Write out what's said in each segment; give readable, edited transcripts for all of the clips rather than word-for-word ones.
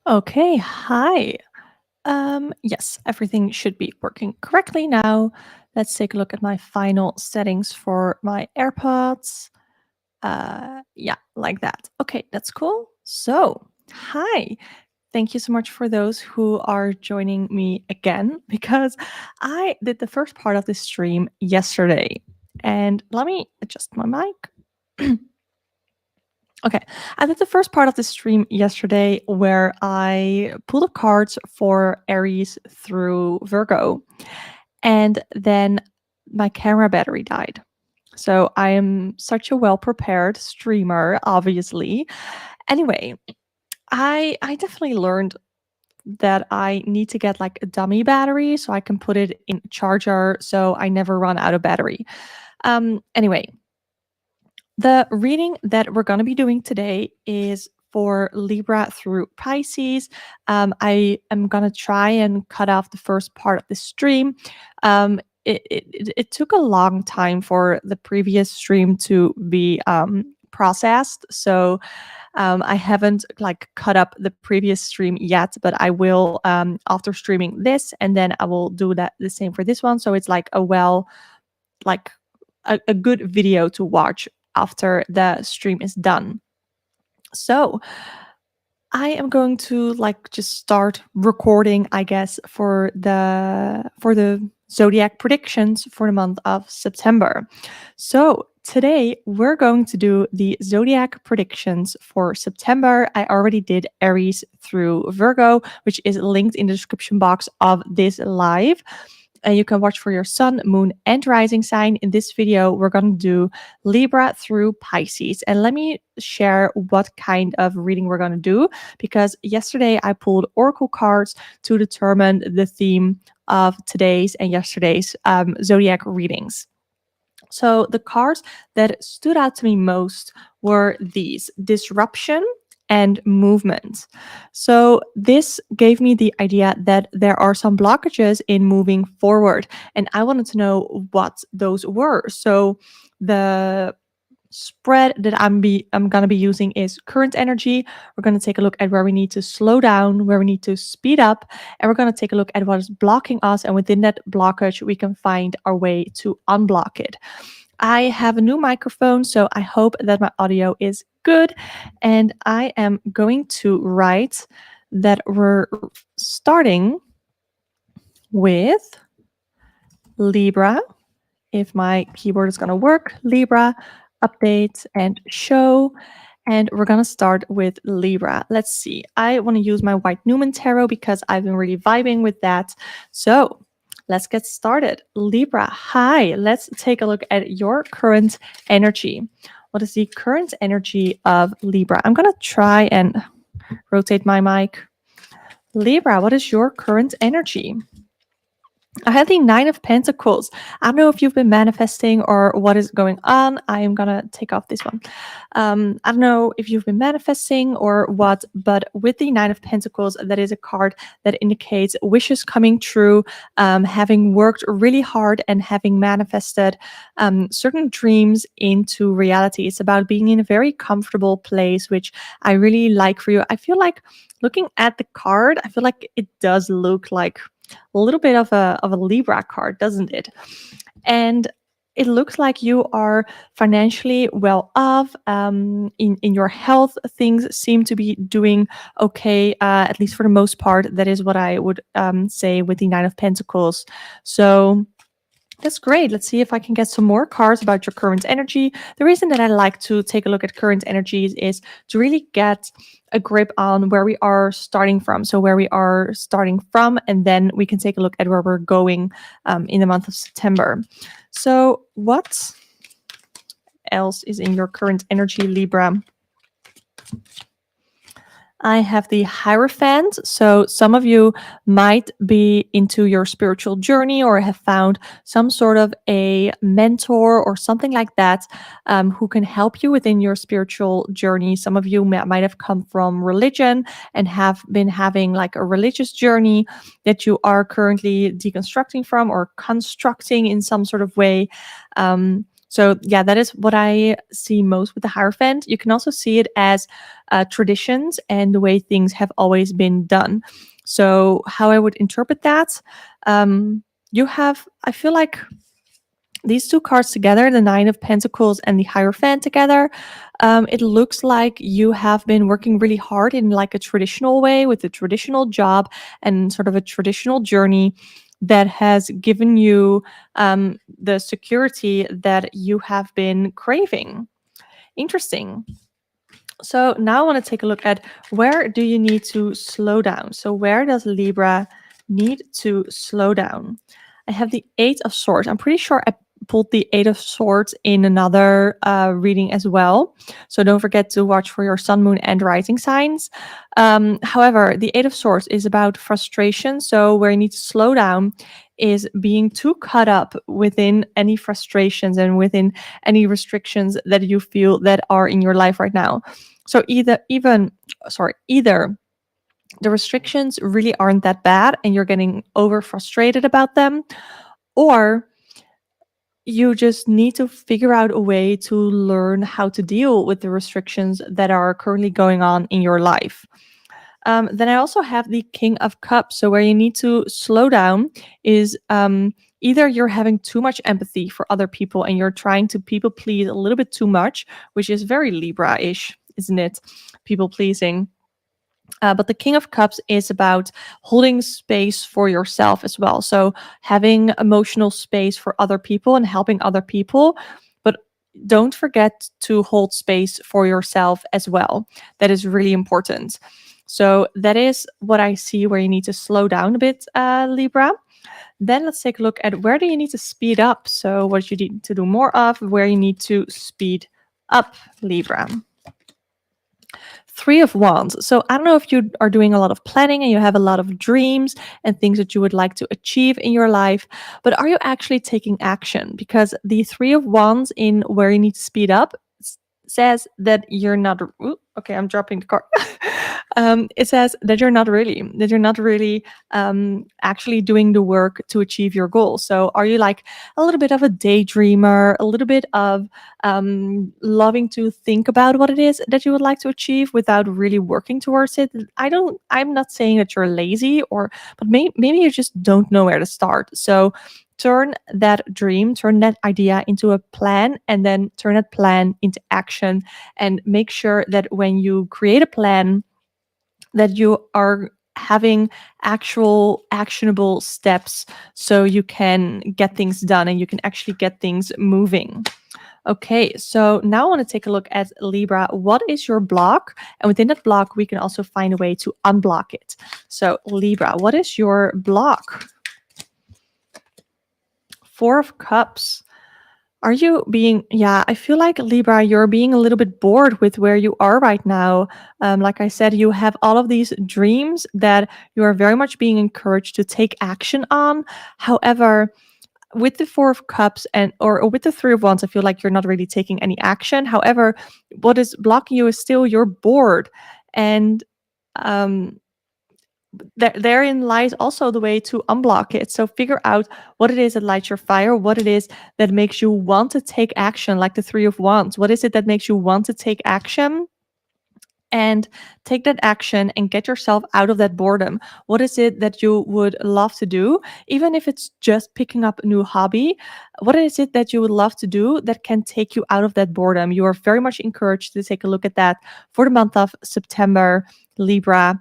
Okay, hi. Yes, everything should be working correctly now. Let's take a look at my final settings for my AirPods. Yeah, like that. Okay, that's cool. So, hi. Thank you so much for those who are joining me again because I did the first part of this stream yesterday. And let me adjust my mic. Okay, I did the first part of the stream yesterday where I pulled up cards for Aries through Virgo, and then my camera battery died. So I am such a well prepared streamer, obviously. Anyway, I definitely learned that I need to get like a dummy battery so I can put it in a charger so I never run out of battery. Anyway, the reading that we're going to be doing today is for Libra through Pisces. I am going to try and cut off the first part of the stream. It took a long time for the previous stream to be processed. So I haven't like cut up the previous stream yet, but I will after streaming this, and then I will do that the same for this one. So it's like like a good video to watch after the stream is done. So I am going to like just start recording, I guess, for the zodiac predictions for the month of September. So today we're going to do the zodiac predictions for September. I already did Aries through Virgo, which is linked in the description box of this live. And you can watch for your sun, moon, and rising sign. In this video, we're going to do Libra through Pisces. And let me share what kind of reading we're going to do, because yesterday I pulled oracle cards to determine the theme of today's and yesterday's zodiac readings. So the cards that stood out to me most were these: disruption and movement. So this gave me the idea that there are some blockages in moving forward, and I wanted to know what those were. So the spread that I'm going to be using is current energy. We're going to take a look at where we need to slow down, where we need to speed up, and we're going to take a look at what is blocking us, and within that blockage we can find our way to unblock it. I have a new microphone, so I hope that my audio is good. And I am going to write that we're starting with Libra. If my keyboard is going to work, Libra, update and show. And we're going to start with Libra. Let's see. I want to use my White Newman Tarot because I've been really vibing with that. So let's get started. Libra, hi. Let's take a look at your current energy. What is the current energy of Libra? I'm going to try and rotate my mic. Libra, what is your current energy? I had the Nine of Pentacles. I don't know if you've been manifesting or what is going on. I am going to take off this one. I don't know if you've been manifesting or what, but with the Nine of Pentacles, that is a card that indicates wishes coming true, having worked really hard and having manifested certain dreams into reality. It's about being in a very comfortable place, which I really like for you. I feel like looking at the card, I feel like it does look like a little bit of a Libra card, doesn't it? And it looks like you are financially well off. In your health, things seem to be doing okay, at least for the most part. That is what I would say with the Nine of Pentacles. So that's great. Let's see if I can get some more cards about your current energy. The reason that I like to take a look at current energies is to really get a grip on where we are starting from. So where we are starting from, and then we can take a look at where we're going in the month of September. So what else is in your current energy, Libra? I have the Hierophant. So some of you might be into your spiritual journey or have found some sort of a mentor or something like that who can help you within your spiritual journey. Some of you might have come from religion and have been having like a religious journey that you are currently deconstructing from or constructing in some sort of way. So yeah, that is what I see most with the Hierophant. You can also see it as traditions and the way things have always been done. So how I would interpret that, you have, I feel like these two cards together, the Nine of Pentacles and the Hierophant together, it looks like you have been working really hard in like a traditional way with a traditional job and sort of a traditional journey that has given you the security that you have been craving. Interesting. So now I want to take a look at where do you need to slow down? So where does Libra need to slow down? I have the Eight of Swords. I'm pretty sure I pulled the Eight of Swords in another reading as well. So don't forget to watch for your sun, moon, and rising signs. However, the Eight of Swords is about frustration. So where you need to slow down is being too caught up within any frustrations and within any restrictions that you feel that are in your life right now. So either the restrictions really aren't that bad and you're getting over frustrated about them, or you just need to figure out a way to learn how to deal with the restrictions that are currently going on in your life. Then I also have the King of Cups. So where you need to slow down is either you're having too much empathy for other people and you're trying to people please a little bit too much, which is very Libra-ish, isn't it? People pleasing. But the King of Cups is about holding space for yourself as well. So having emotional space for other people and helping other people. But don't forget to hold space for yourself as well. That is really important. So that is what I see where you need to slow down a bit, Libra. Then let's take a look at where do you need to speed up. So what you need to do more of, where you need to speed up, Libra. Three of Wands. So I don't know if you are doing a lot of planning and you have a lot of dreams and things that you would like to achieve in your life, but are you actually taking action? Because the Three of Wands in where you need to speed up says that you're not. Okay, I'm dropping the card. It says that you're not really actually doing the work to achieve your goals. So are you like a little bit of a daydreamer, a little bit of loving to think about what it is that you would like to achieve without really working towards it? I'm not saying that you're lazy, but maybe you just don't know where to start. So turn that dream, turn that idea into a plan, and then turn that plan into action. And make sure that when you create a plan, that you are having actual actionable steps so you can get things done and you can actually get things moving. Okay, so now I want to take a look at Libra. What is your block? And within that block, we can also find a way to unblock it. So Libra, what is your block? Four of Cups. Are you being, I feel like Libra, you're being a little bit bored with where you are right now. Like I said, you have all of these dreams that you are very much being encouraged to take action on. However, with the Four of Cups or with the Three of Wands, I feel like you're not really taking any action. However, what is blocking you is still you're bored. And therein lies also the way to unblock it. So figure out what it is that lights your fire, what it is that makes you want to take action, like the Three of Wands. What is it that makes you want to take action? And take that action and get yourself out of that boredom. What is it that you would love to do? Even if it's just picking up a new hobby, what is it that you would love to do that can take you out of that boredom? You are very much encouraged to take a look at that for the month of September, Libra.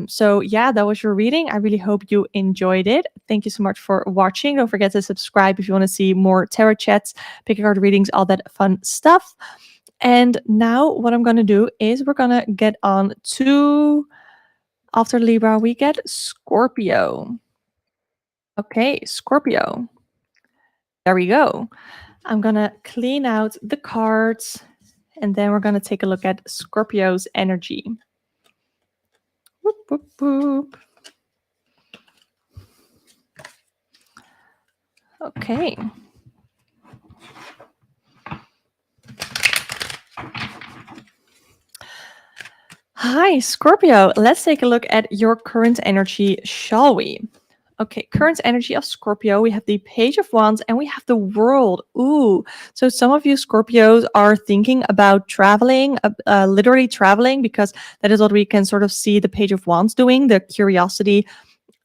So yeah, that was your reading. I really hope you enjoyed it. Thank you so much for watching. Don't forget to subscribe if you want to see more tarot chats, pick card readings, all that fun stuff. And now what I'm going to do is we're going to get on to, after Libra, we get Scorpio. Okay, Scorpio. There we go. I'm going to clean out the cards and then we're going to take a look at Scorpio's energy. Whoop, whoop, whoop. Okay. Hi, Scorpio. Let's take a look at your current energy, shall we? Okay, current energy of Scorpio. We have the Page of Wands and we have the World. Ooh, so some of you Scorpios are thinking about traveling, literally traveling, because that is what we can sort of see the Page of Wands doing, the curiosity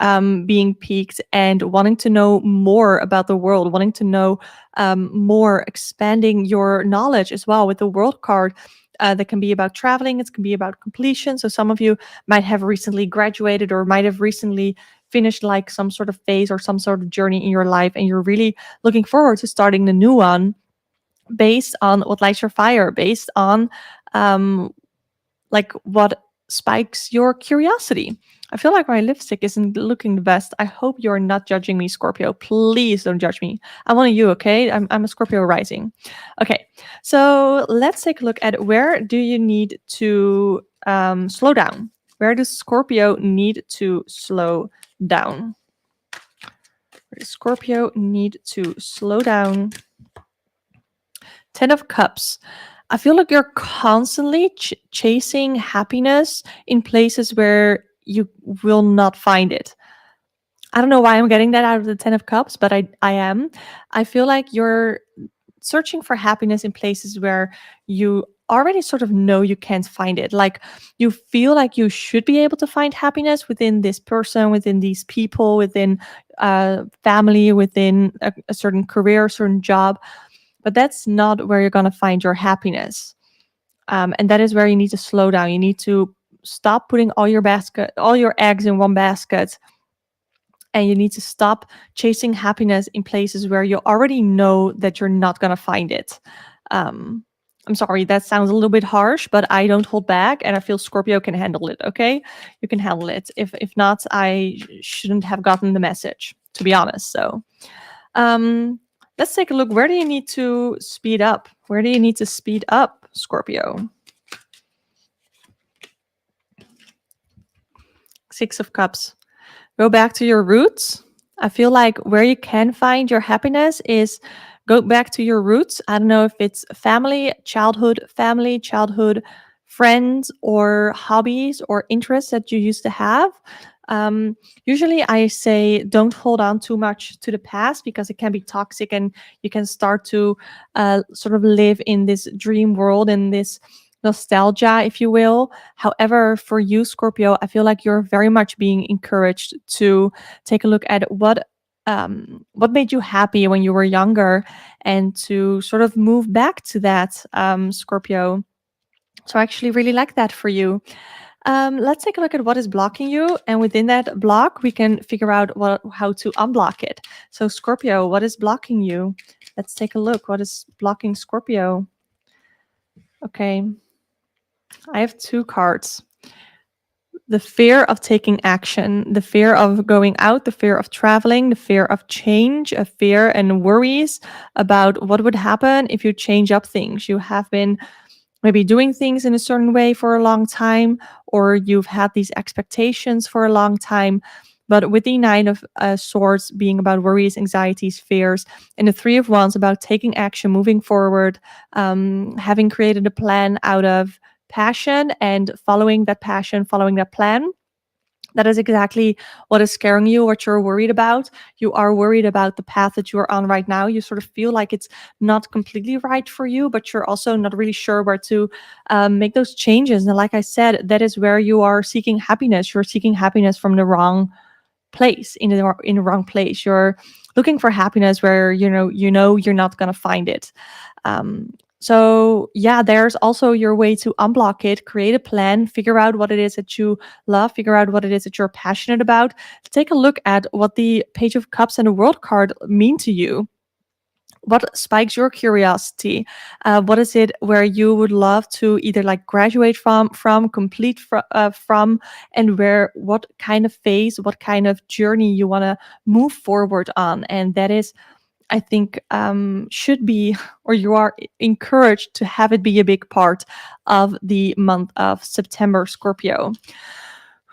being piqued and wanting to know more about the world, wanting to know more, expanding your knowledge as well with the World card. That can be about traveling, it can be about completion. So some of you might have recently graduated or might have recently finished like some sort of phase or some sort of journey in your life, and you're really looking forward to starting the new one based on what lights your fire, based on like what spikes your curiosity. I feel like my lipstick isn't looking the best. I hope you're not judging me, Scorpio. Please don't judge me. I'm one of you, okay? I'm a Scorpio rising. Okay, so let's take a look at where do you need to slow down? Where does Scorpio need to slow down? Where does Scorpio need to slow down? 10 of Cups. I feel like you're constantly chasing happiness in places where you will not find it. I don't know why I'm getting that out of the 10 of Cups, but I am. I feel like you're searching for happiness in places where you already sort of know you can't find it. Like you feel like you should be able to find happiness within this person, within these people, within family, within a certain career, a certain job. But that's not where you're going to find your happiness. And that is where you need to slow down. You need to stop putting all your eggs in one basket. And you need to stop chasing happiness in places where you already know that you're not going to find it. I'm sorry, that sounds a little bit harsh, but I don't hold back, and I feel Scorpio can handle it, okay? You can handle it. If not, I shouldn't have gotten the message, to be honest. So let's take a look. Where do you need to speed up? Where do you need to speed up, Scorpio? 6 of Cups. Go back to your roots. I feel like where you can find your happiness is go back to your roots. I don't know if it's family, childhood friends, or hobbies or interests that you used to have. Usually I say don't hold on too much to the past because it can be toxic and you can start to sort of live in this dream world, in this nostalgia, if you will. However, for you, Scorpio, I feel like you're very much being encouraged to take a look at what made you happy when you were younger and to sort of move back to that, Scorpio. So I actually really like that for you. Let's take a look at what is blocking you, and within that block, we can figure out how to unblock it. So Scorpio, what is blocking you? Let's take a look. What is blocking Scorpio? Okay. I have 2 cards. The fear of taking action, the fear of going out, the fear of traveling, the fear of change, a fear and worries about what would happen if you change up things. You have been maybe doing things in a certain way for a long time, or you've had these expectations for a long time. But with the 9 of Swords being about worries, anxieties, fears, and the 3 of Wands about taking action, moving forward, having created a plan out of passion and following that passion, following that plan. That is exactly what is scaring you, what you're worried about. You are worried about the path that you're on right now. You sort of feel like it's not completely right for you, but you're also not really sure where to make those changes. And like I said, that is where you are seeking happiness. You're seeking happiness from the wrong place, in the wrong place. You're looking for happiness where you know you're not going to find it. So yeah, there's also your way to unblock it, create a plan, figure out what it is that you love, figure out what it is that you're passionate about. Take a look at what the Page of Cups and the World card mean to you. What spikes your curiosity? What is it where you would love to either like graduate from, complete from, and what kind of phase, what kind of journey you want to move forward on? And that is, I think, should be, or you are encouraged to have it be a big part of the month of September, Scorpio.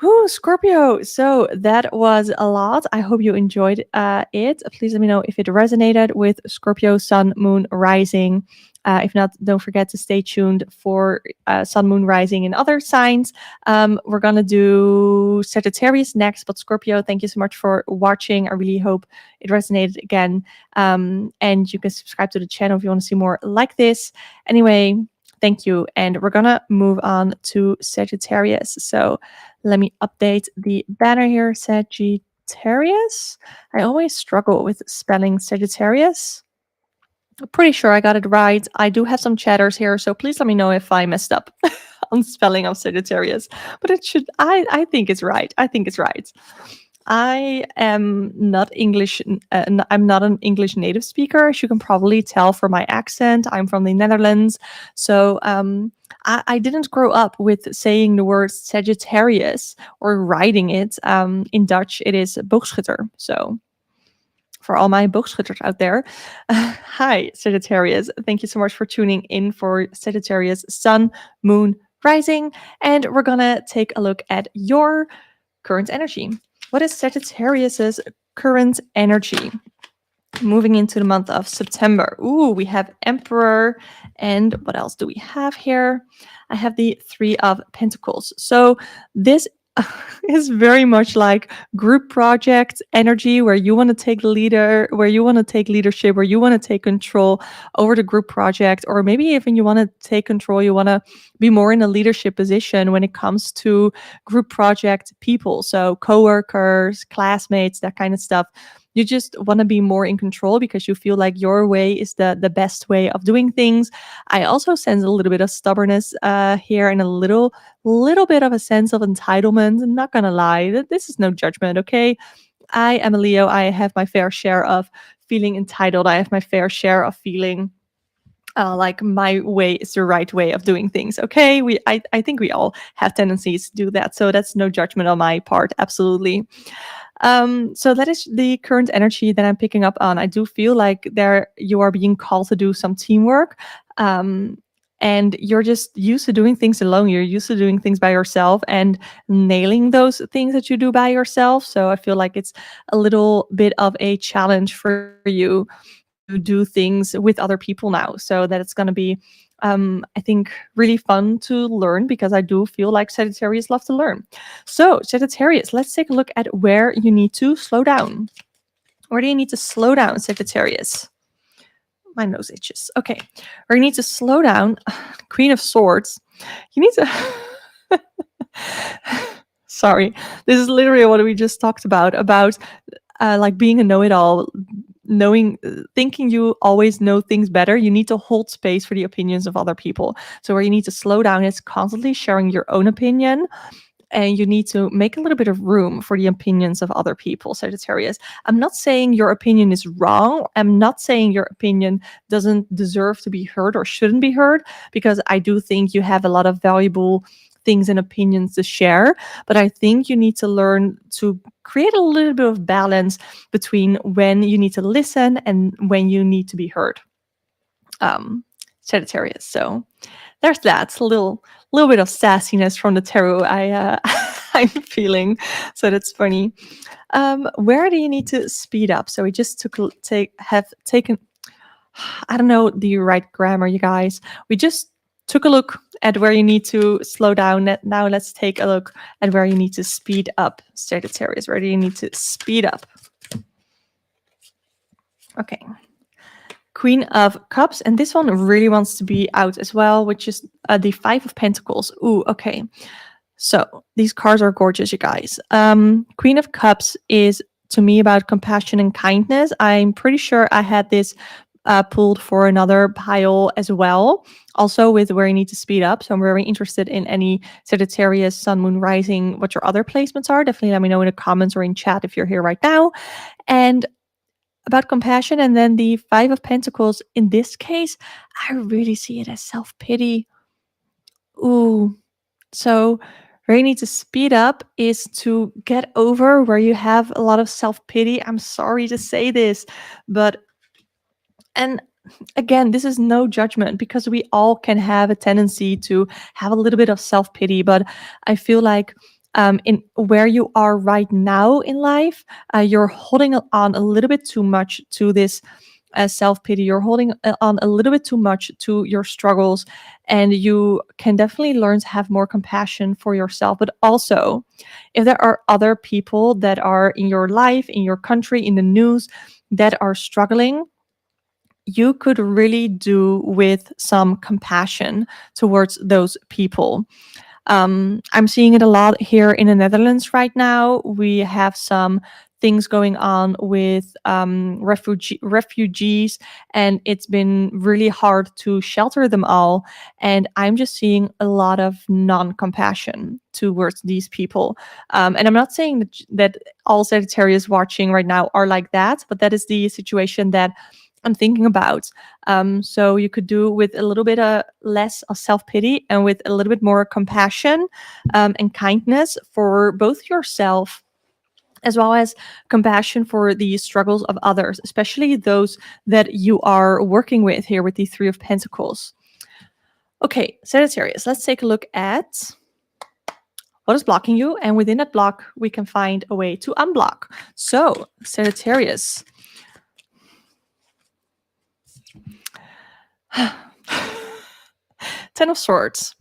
Whew, Scorpio. So that was a lot. I hope you enjoyed it. Please let me know if it resonated with Scorpio, Sun, Moon, Rising. If not, don't forget to stay tuned for Sun, Moon, Rising, and other signs. We're going to do Sagittarius next, but Scorpio, thank you so much for watching. I really hope it resonated again. And you can subscribe to the channel if you want to see more like this. Anyway, thank you. And we're going to move on to Sagittarius. So let me update the banner here. Sagittarius. I always struggle with spelling Sagittarius. I'm pretty sure I got it right. I do have some chatters here, so please let me know if I messed up on spelling of Sagittarius. But it should, I think it's right. I think it's right. I am not English. I'm not an English native speaker. As you can probably tell from my accent, I'm from the Netherlands. So I didn't grow up with saying the word Sagittarius or writing it. In Dutch, it is boogschutter. So for all my boogschutters out there, hi, Sagittarius. Thank you so much for tuning in for Sagittarius Sun, Moon, Rising. And we're going to take a look at your current energy. What is Sagittarius's current energy? Moving into the month of September. Ooh, we have Emperor. And what else do we have here? I have the Three of Pentacles. So this is very much like group project energy, where you want to take the leader, where you want to take leadership, where you want to take control over the group project, or maybe even you want to take control, you want to be more in a leadership position when it comes to group project people. So coworkers, classmates, that kind of stuff. You just want to be more in control because you feel like your way is the best way of doing things. I also sense a little bit of stubbornness here, and a little bit of a sense of entitlement. I'm not gonna lie, this is no judgment, okay? I am a Leo. I have my fair share of feeling entitled. I have my fair share of feeling like my way is the right way of doing things. Okay, I think we all have tendencies to do that. So that's no judgment on my part. Absolutely. So that is the current energy that I'm picking up on. I do feel like you are being called to do some teamwork. And you're just used to doing things alone. You're used to doing things by yourself and nailing those things that you do by yourself. So I feel like it's a little bit of a challenge for you to do things with other people now. So that it's going to be, I think, really fun to learn, because I do feel like Sagittarius love to learn. So Sagittarius, let's take a look at where you need to slow down. Where do you need to slow down, Sagittarius? My nose itches. Okay, where you need to slow down, Queen of Swords. You need to... Sorry, this is literally what we just talked about like being a know-it-all, thinking you always know things better. You need to hold space for the opinions of other people. So where you need to slow down is constantly sharing your own opinion, and you need to make a little bit of room for the opinions of other people, Sagittarius. I'm not saying your opinion is wrong. I'm not saying your opinion doesn't deserve to be heard or shouldn't be heard, because I do think you have a lot of valuable things and opinions to share. But I think you need to learn to create a little bit of balance between when you need to listen and when you need to be heard. Sagittarius. So there's that. A little bit of sassiness from the tarot I'm feeling. So that's funny. Where do you need to speed up? So we just have taken, I don't know the right grammar, you guys. We just took a look at where you need to slow down. Now let's take a look at where you need to speed up, Sagittarius. Where do you need to speed up? Okay. Queen of Cups, and this one really wants to be out as well, which is the Five of Pentacles. Ooh, okay. So these cards are gorgeous, you guys. Queen of Cups is, to me, about compassion and kindness. I'm pretty sure I had this pulled for another pile as well, also with where you need to speed up. So I'm very interested in any Sagittarius, Sun, Moon, Rising, what your other placements are. Definitely let me know in the comments or in chat if you're here right now. And about compassion, and then the Five of Pentacles, in this case, I really see it as self-pity. Ooh. So where you need to speed up is to get over where you have a lot of self-pity. I'm sorry to say this, and again, this is no judgment, because we all can have a tendency to have a little bit of self-pity, but I feel like in where you are right now in life, you're holding on a little bit too much to this self-pity. You're holding on a little bit too much to your struggles, and you can definitely learn to have more compassion for yourself. But also, if there are other people that are in your life, in your country, in the news that are struggling, you could really do with some compassion towards those people. I'm seeing it a lot here in the Netherlands right now. We have some things going on with refugees, and it's been really hard to shelter them all. And I'm just seeing a lot of non-compassion towards these people. And I'm not saying that all Sagittarius watching right now are like that, but that is the situation that I'm thinking about. So you could do with a little bit less of self-pity and with a little bit more compassion and kindness for both yourself as well as compassion for the struggles of others, especially those that you are working with here with the Three of Pentacles. Okay, Sagittarius, let's take a look at what is blocking you. And within that block, we can find a way to unblock. So, Sagittarius. Ten of Swords.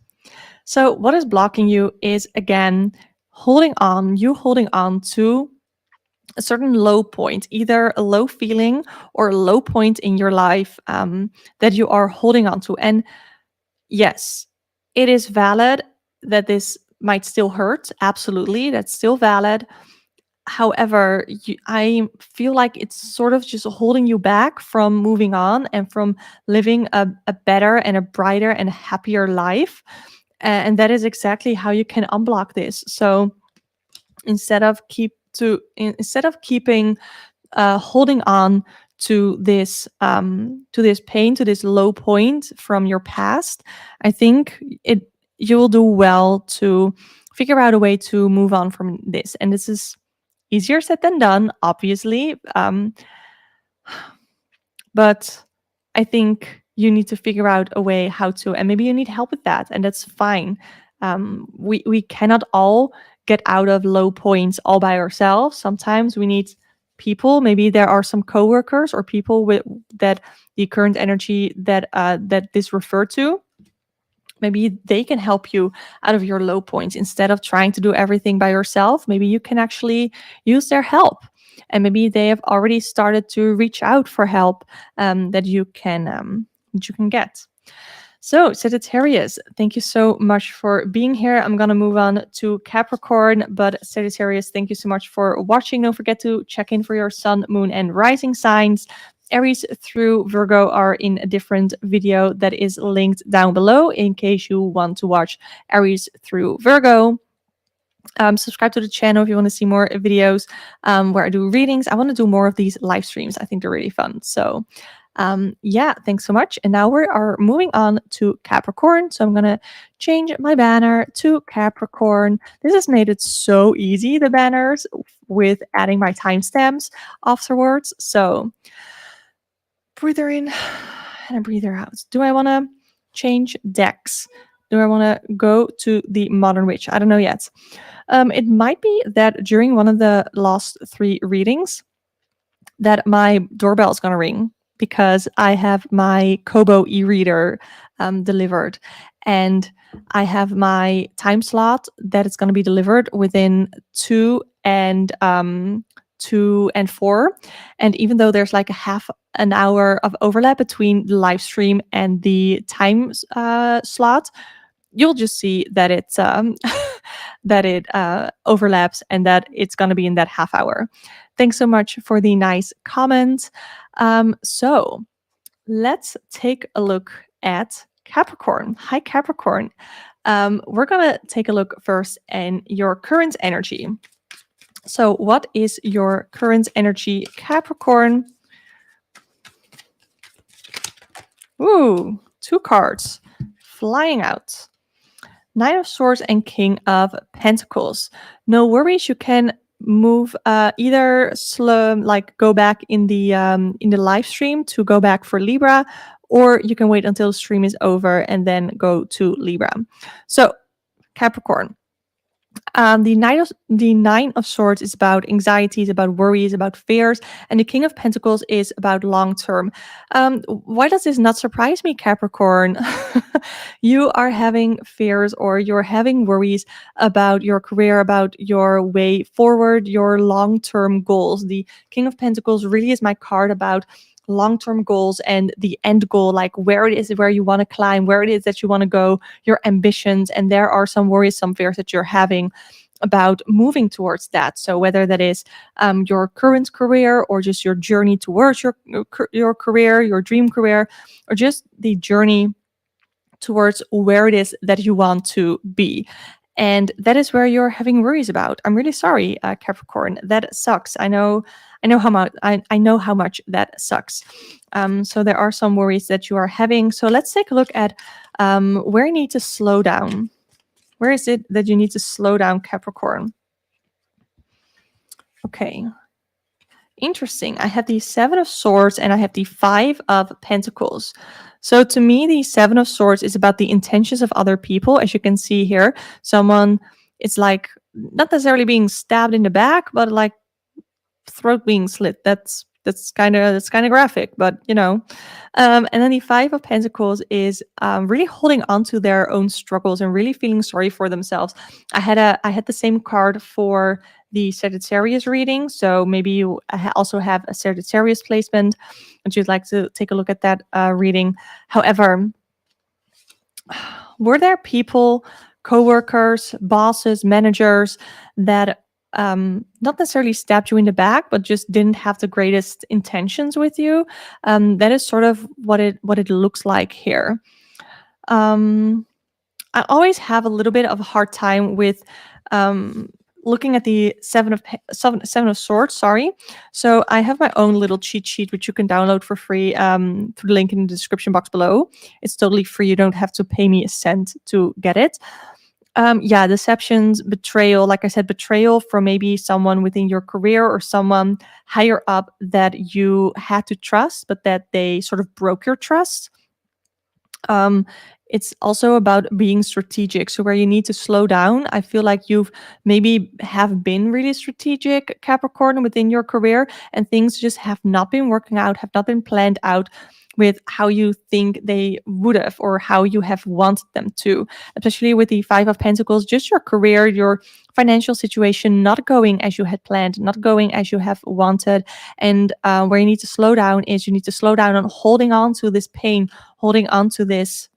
So what is blocking you is, again, holding on to a certain low point, either a low feeling or a low point in your life that you are holding on to. And yes, it is valid that this might still hurt. Absolutely, that's still valid. However, I feel like it's sort of just holding you back from moving on and from living a better and a brighter and a happier life. And that is exactly how you can unblock this. So instead of keeping holding on to this pain, to this low point from your past, I think you will do well to figure out a way to move on from this. And this is easier said than done, obviously. But I think you need to figure out a way how to, and maybe you need help with that, and that's fine. We cannot all get out of low points all by ourselves. Sometimes we need people. Maybe there are some coworkers or people with that the current energy that this referred to. Maybe they can help you out of your low points instead of trying to do everything by yourself. Maybe you can actually use their help. And maybe they have already started to reach out for help that you can get. So, Sagittarius, thank you so much for being here. I'm going to move on to Capricorn, but Sagittarius, thank you so much for watching. Don't forget to check in for your sun, moon, and rising signs. Aries through Virgo are in a different video that is linked down below in case you want to watch Aries through Virgo. Subscribe to the channel if you want to see more videos where I do readings. I want to do more of these live streams. I think they're really fun. So yeah, thanks so much. And now we are moving on to Capricorn. So I'm going to change my banner to Capricorn. This has made it so easy, the banners, with adding my timestamps afterwards. So breather in and a breather out. Do I want to change decks? Do I want to go to the Modern Witch? I don't know yet. It might be that during one of the last 3 readings that my doorbell is going to ring because I have my Kobo e-reader delivered. And I have my time slot that it's going to be delivered within 2 and 4. And even though there's like a half an hour of overlap between the live stream and the time slot, you'll just see that it's that it overlaps and that it's going to be in that half hour. Thanks so much for the nice comment. So let's take a look at Capricorn. Hi, Capricorn. We're going to take a look first in your current energy. So what is your current energy, Capricorn? Ooh, 2 cards flying out. 9 of Swords and King of Pentacles. No worries, you can move either slow, like go back in the live stream to go back for Libra, or you can wait until the stream is over and then go to Libra. So Capricorn, The Nine of Swords is about anxieties, about worries, about fears, and the King of Pentacles is about long term. Why does this not surprise me, Capricorn? You are having fears or you're having worries about your career, about your way forward, your long term goals. The King of Pentacles really is my card about long-term goals and the end goal, like where it is where you want to climb, where it is that you want to go, your ambitions. And there are some worries, some fears that you're having about moving towards that. So whether that is your current career or just your journey towards your career, your dream career, or just the journey towards where it is that you want to be. And that is where you're having worries about. I'm really sorry, Capricorn. That sucks. I know how much. I know how much that sucks. So there are some worries that you are having. So let's take a look at where you need to slow down. Where is it that you need to slow down, Capricorn? Okay. Interesting. I have the Seven of Swords and I have the Five of Pentacles. So to me, the Seven of Swords is about the intentions of other people. As you can see here, someone, it's like not necessarily being stabbed in the back, but like throat being slit. That's kind of graphic, but you know. And then the Five of Pentacles is really holding on to their own struggles and really feeling sorry for themselves. I had the same card for the Sagittarius reading, so maybe you also have a Sagittarius placement, and you'd like to take a look at that reading. However, were there people, coworkers, bosses, managers that not necessarily stabbed you in the back, but just didn't have the greatest intentions with you? That is sort of what it looks like here. I always have a little bit of a hard time with looking at the Seven of Swords. Sorry. So I have my own little cheat sheet which you can download for free through the link in the description box below. It's totally free. You don't have to pay me a cent to get it. Yeah, deceptions, betrayal, like I said, betrayal from maybe someone within your career or someone higher up that you had to trust, but that they sort of broke your trust. It's also about being strategic. So where you need to slow down, I feel like you've maybe have been really strategic, Capricorn, within your career, and things just have not been working out, have not been planned out with how you think they would have or how you have wanted them to, especially with the Five of Pentacles, just your career, your financial situation not going as you had planned, not going as you have wanted. And where you need to slow down is you need to slow down on holding on to this pain, holding on to this.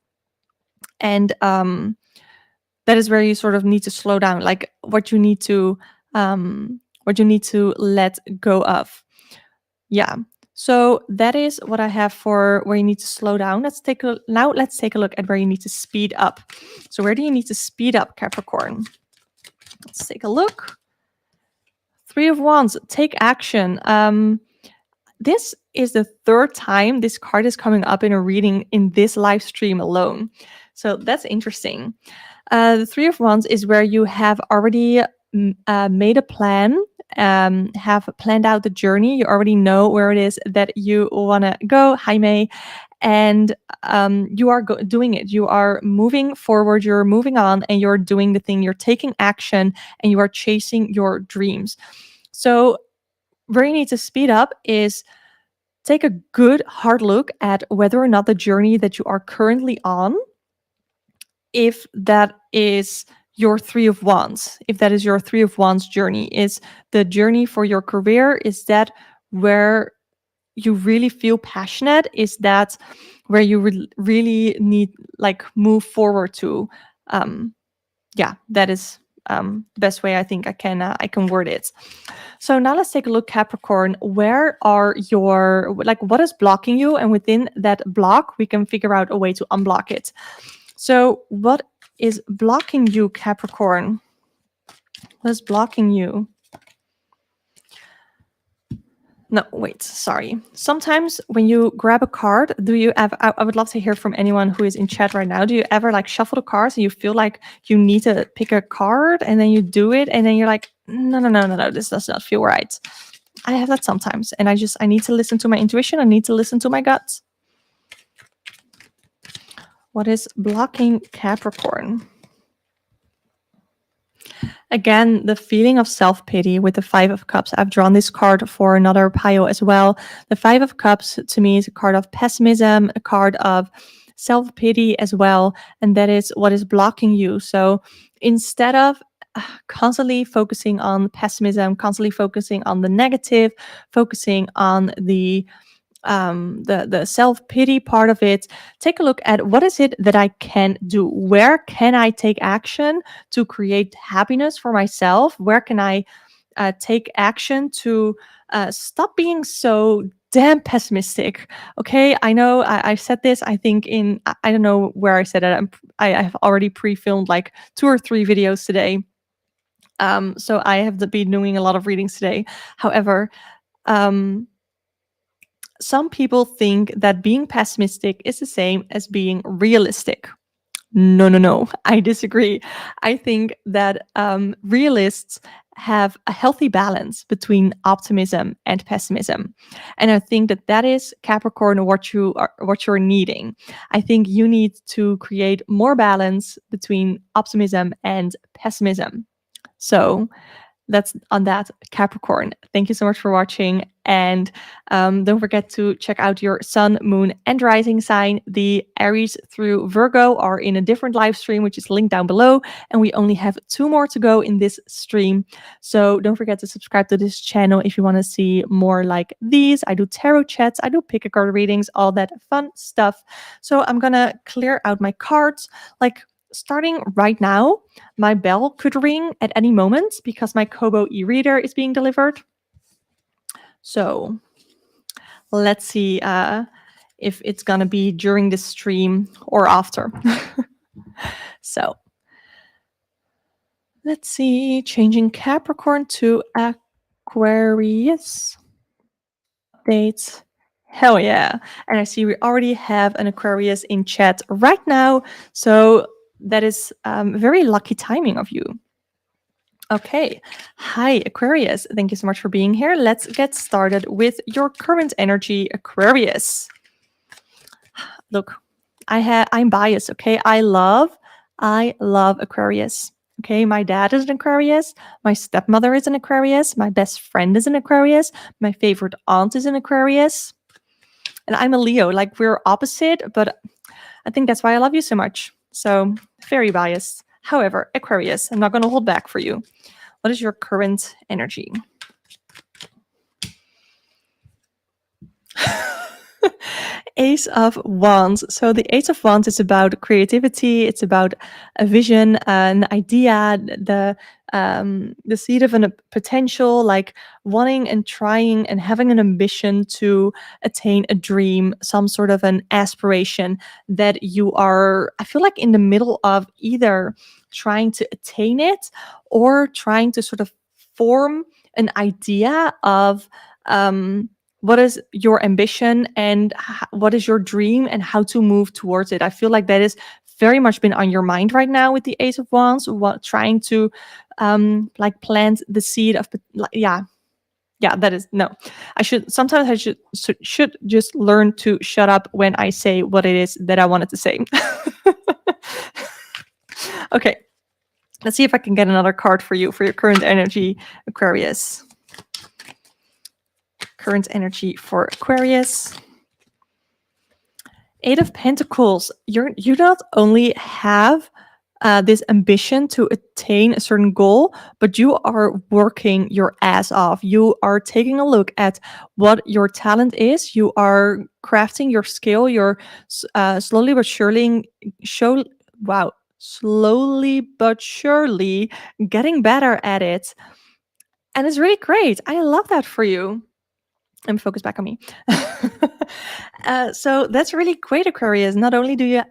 And that is where you sort of need to slow down, like what you need to let go of. Yeah. So that is what I have for where you need to slow down. Let's take a look at where you need to speed up. So where do you need to speed up, Capricorn? Let's take a look. Three of Wands, take action. This is the third time this card is coming up in a reading in this live stream alone. So that's interesting. The Three of Wands is where you have already made a plan, have planned out the journey. You already know where it is that you want to go, Jaime, and you are doing it. You are moving forward, you're moving on, and you're doing the thing. You're taking action, and you are chasing your dreams. So where you need to speed up is take a good hard look at whether or not the journey that you are currently on, if that is your Three of Wands, if that is your Three of Wands journey, is the journey for your career, is that where you really feel passionate? Is that where you really need like move forward to? Yeah, that is the best way I think I can word it. So now let's take a look, Capricorn. Where are your, like, what is blocking you? And within that block, we can figure out a way to unblock it. So what is blocking you, Capricorn? What is blocking you? No, wait, sorry. Sometimes when you grab a card, do you ever, I would love to hear from anyone who is in chat right now. Do you ever like shuffle the cards and you feel like you need to pick a card and then you do it and then you're like, no, this does not feel right. I have that sometimes. And I need to listen to my intuition. I need to listen to my gut. What is blocking Capricorn? Again, the feeling of self-pity with the Five of Cups. I've drawn this card for another pile as well. The Five of Cups to me is a card of pessimism, a card of self-pity as well, and that is what is blocking you. So instead of constantly focusing on pessimism, constantly focusing on the negative, focusing on the self-pity part of it, take a look at what is it that I can do? Where can I take action to create happiness for myself? Where can I take action to stop being so damn pessimistic? Okay, I know I said this, I think I don't know where I said it. I've already pre-filmed like 2 or 3 videos today. So I have been doing a lot of readings today. However, some people think that being pessimistic is the same as being realistic. No, no, no. I disagree. I think that realists have a healthy balance between optimism and pessimism, and I think that that is Capricorn what you're needing. I think you need to create more balance between optimism and pessimism. So that's on that, Capricorn. Thank you so much for watching. And don't forget to check out your sun, moon, and rising sign. The Aries through Virgo are in a different live stream, which is linked down below. And we only have 2 more to go in this stream. So don't forget to subscribe to this channel if you want to see more like these. I do tarot chats, I do pick a card readings, all that fun stuff. So I'm going to clear out my cards. Like, starting right now, my bell could ring at any moment because my Kobo e-reader is being delivered. So let's see if it's gonna be during the stream or after. So let's see, changing Capricorn to Aquarius. Updates. Hell yeah. And I see we already have an Aquarius in chat right now. So that is very lucky timing of you. Okay. Hi, Aquarius. Thank you so much for being here. Let's get started with your current energy, Aquarius. Look, I'm biased, okay? I love Aquarius. Okay, my dad is an Aquarius, my stepmother is an Aquarius, my best friend is an Aquarius, my favorite aunt is an Aquarius, and I'm a Leo. Like, we're opposite, but I think that's why I love you so much. So, very biased. However, Aquarius, I'm not going to hold back for you. What is your current energy? Ace of Wands. So the Ace of Wands is about creativity. It's about a vision, an idea, the seed of a potential, like wanting and trying and having an ambition to attain a dream, some sort of an aspiration that you are, I feel like, in the middle of either trying to attain it or trying to sort of form an idea of what is your ambition and what is your dream and how to move towards it. I feel like that is very much been on your mind right now with the Ace of Wands, trying to like plant the seed of, yeah, that is, no, sometimes I should just learn to shut up when I say what it is that I wanted to say. Okay, let's see if I can get another card for you for your current energy, Aquarius. Current energy for Aquarius. Eight of Pentacles. You not only have this ambition to attain a certain goal, but you are working your ass off. You are taking a look at what your talent is. You are crafting your skill. You're slowly but surely getting better at it. And it's really great. I love that for you. And focus back on me. So that's really great, Aquarius. Not only do you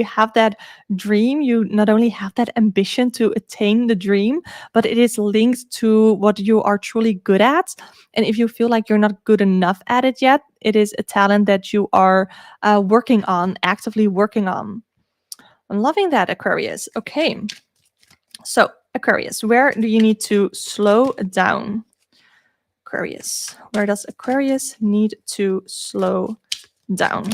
have that dream, you not only have that ambition to attain the dream, but it is linked to what you are truly good at. And if you feel like you're not good enough at it yet, it is a talent that you are actively working on. I'm loving that, Aquarius. Okay. So, Aquarius, where do you need to slow down? Aquarius. Where does Aquarius need to slow down?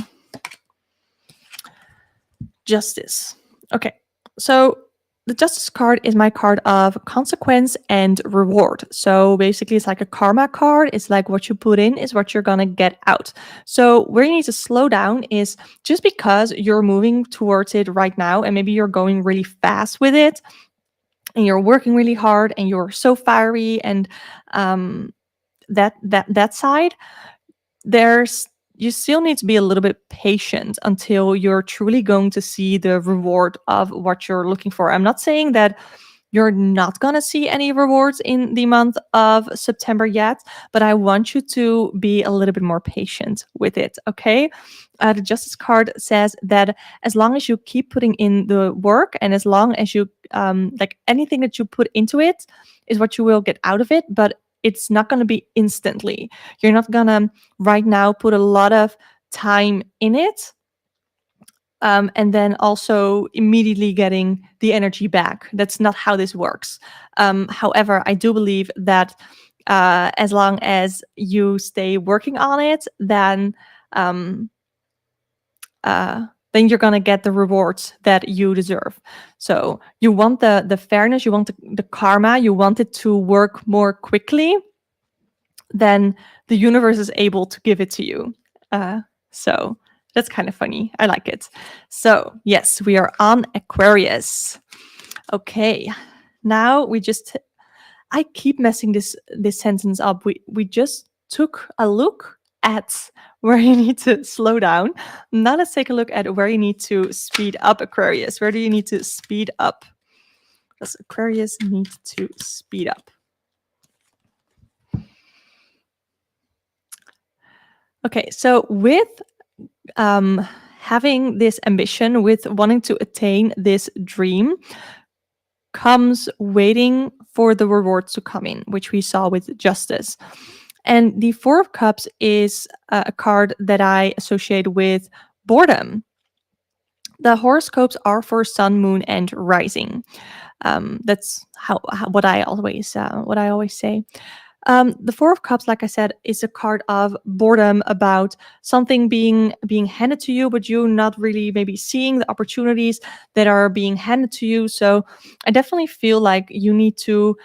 Justice. Okay, so the Justice card is my card of consequence and reward. So basically, it's like a karma card. It's like what you put in is what you're going to get out. So where you need to slow down is just because you're moving towards it right now, and maybe you're going really fast with it, and you're working really hard, and you're so fiery, and that side, you still need to be a little bit patient until you're truly going to see the reward of what you're looking for. I'm not saying that you're not going to see any rewards in the month of September yet, but I want you to be a little bit more patient with it, okay? The Justice card says that as long as you keep putting in the work, and as long as you, like anything that you put into it is what you will get out of it, but it's not going to be instantly. You're not going to right now put a lot of time in it, and then also immediately getting the energy back. That's not how this works. However, I do believe that as long as you stay working on it, then you're gonna get the rewards that you deserve. So you want the fairness, you want the karma, you want it to work more quickly, then the universe is able to give it to you. So that's kind of funny. I like it. So yes, we are on Aquarius. Okay, now I keep messing this sentence up. We just took a look at where you need to slow down. Now let's take a look at where you need to speed up, Aquarius. Where do you need to speed up? Does Aquarius need to speed up? Okay, so with having this ambition, with wanting to attain this dream, comes waiting for the rewards to come in, which we saw with Justice. And the Four of Cups is a card that I associate with boredom. The horoscopes are for sun, moon, and rising. That's what I always say. The Four of Cups, like I said, is a card of boredom, about something being handed to you, but you not really maybe seeing the opportunities that are being handed to you. So I definitely feel like you need to,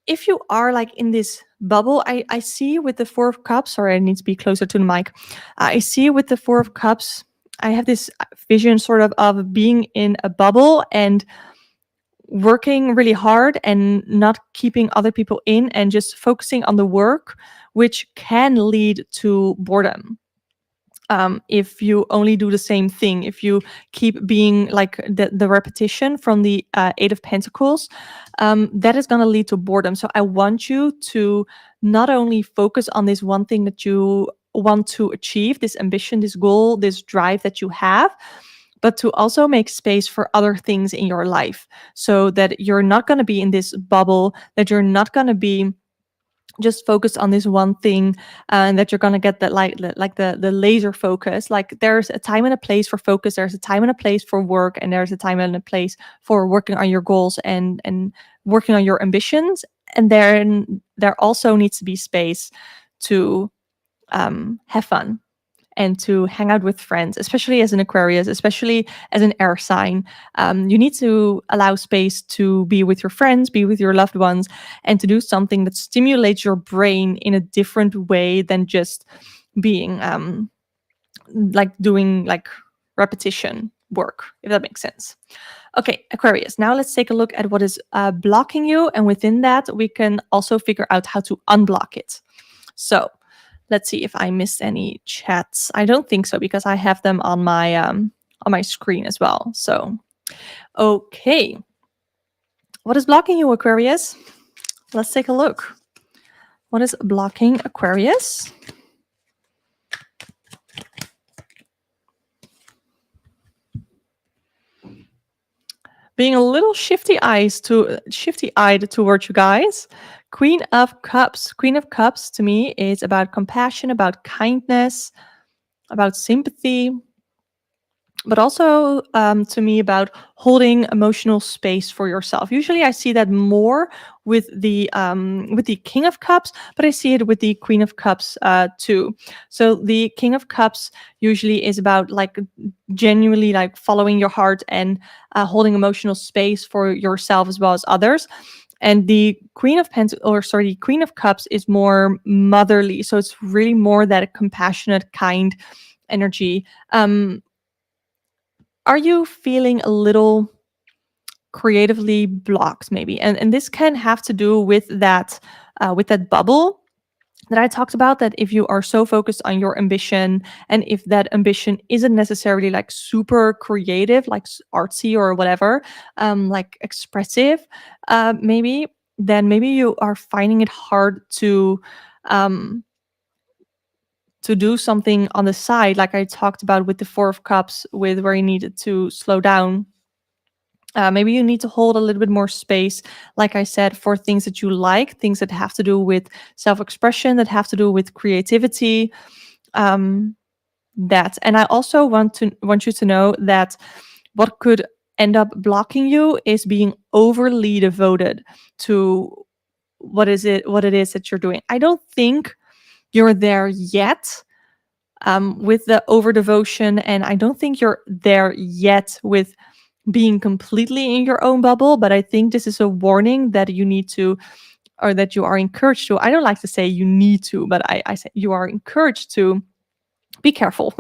if you are like in this bubble, I see with the Four of Cups, sorry, I need to be closer to the mic. I see with the Four of Cups, I have this vision sort of being in a bubble and working really hard and not keeping other people in and just focusing on the work, which can lead to boredom. If you only do the same thing, if you keep being like the repetition from the Eight of Pentacles, that is going to lead to boredom. So I want you to not only focus on this one thing that you want to achieve, this ambition, this goal, this drive that you have, but to also make space for other things in your life, so that you're not going to be in this bubble, that you're not going to be just focused on this one thing, and that you're going to get that like the laser focus. Like there's a time and a place for focus, there's a time and a place for work, and there's a time and a place for working on your goals and working on your ambitions. And then there also needs to be space to have fun and to hang out with friends, especially as an Aquarius, especially as an air sign. You need to allow space to be with your friends, be with your loved ones, and to do something that stimulates your brain in a different way than just being like doing like repetition work, if that makes sense. Okay, Aquarius, now let's take a look at what is blocking you. And within that, we can also figure out how to unblock it. So let's see if I missed any chats. I don't think so, because I have them on my screen as well. So, okay. What is blocking you, Aquarius? Let's take a look. What is blocking Aquarius? Being a little shifty-eyed towards you guys. Queen of Cups. Queen of Cups to me is about compassion, about kindness, about sympathy. but also to me about holding emotional space for yourself. Usually I see that more with the King of Cups, but I see it with the Queen of Cups too. So the King of Cups usually is about like genuinely like following your heart and holding emotional space for yourself as well as others. And the the Queen of Cups is more motherly. So it's really more that compassionate, kind energy. Are you feeling a little creatively blocked maybe? And this can have to do with that bubble that I talked about, that if you are so focused on your ambition, and if that ambition isn't necessarily like super creative, like artsy or whatever, like expressive, maybe, then maybe you are finding it hard um, to do something on the side, like I talked about with the Four of Cups, with where you needed to slow down. Maybe you need to hold a little bit more space, like I said, for things that you like, things that have to do with self-expression, that have to do with creativity. That, and I also want you to know that what could end up blocking you is being overly devoted to what it is that you're doing. I don't think you're there yet with the over devotion, and I don't think you're there yet with being completely in your own bubble, but I think this is a warning that you need to, or that you are encouraged to. I don't like to say you need to, but I say you are encouraged to be careful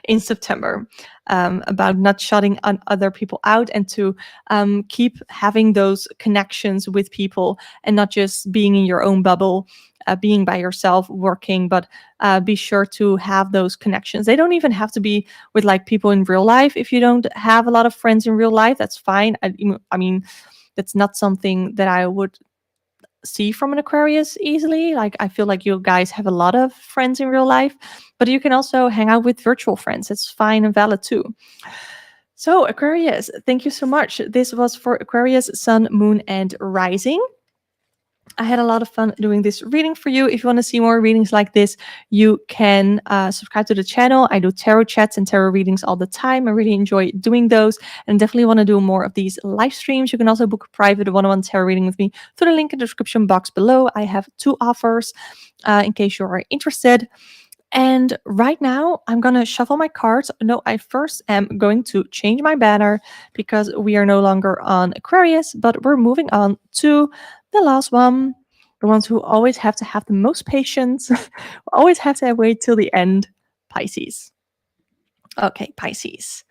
in September about not shutting on other people out, and to keep having those connections with people and not just being in your own bubble, being by yourself working, but be sure to have those connections. They don't even have to be with like people in real life. If you don't have a lot of friends in real life, that's fine. I mean, that's not something that I would see from an Aquarius easily. Like, I feel like you guys have a lot of friends in real life, but you can also hang out with virtual friends. It's fine and valid too. So, Aquarius, thank you so much. This was for Aquarius, Sun, Moon, and Rising. I had a lot of fun doing this reading for you. If you want to see more readings like this, you can subscribe to the channel. I do tarot chats and tarot readings all the time. I really enjoy doing those, and definitely want to do more of these live streams. You can also book a private one-on-one tarot reading with me through the link in the description box below. I have 2 offers in case you are interested. And right now, I'm going to shuffle my cards. No, I first am going to change my banner because we are no longer on Aquarius, but we're moving on to the last one. The ones who always have to have the most patience, always have to wait till the end, Pisces. Okay, Pisces.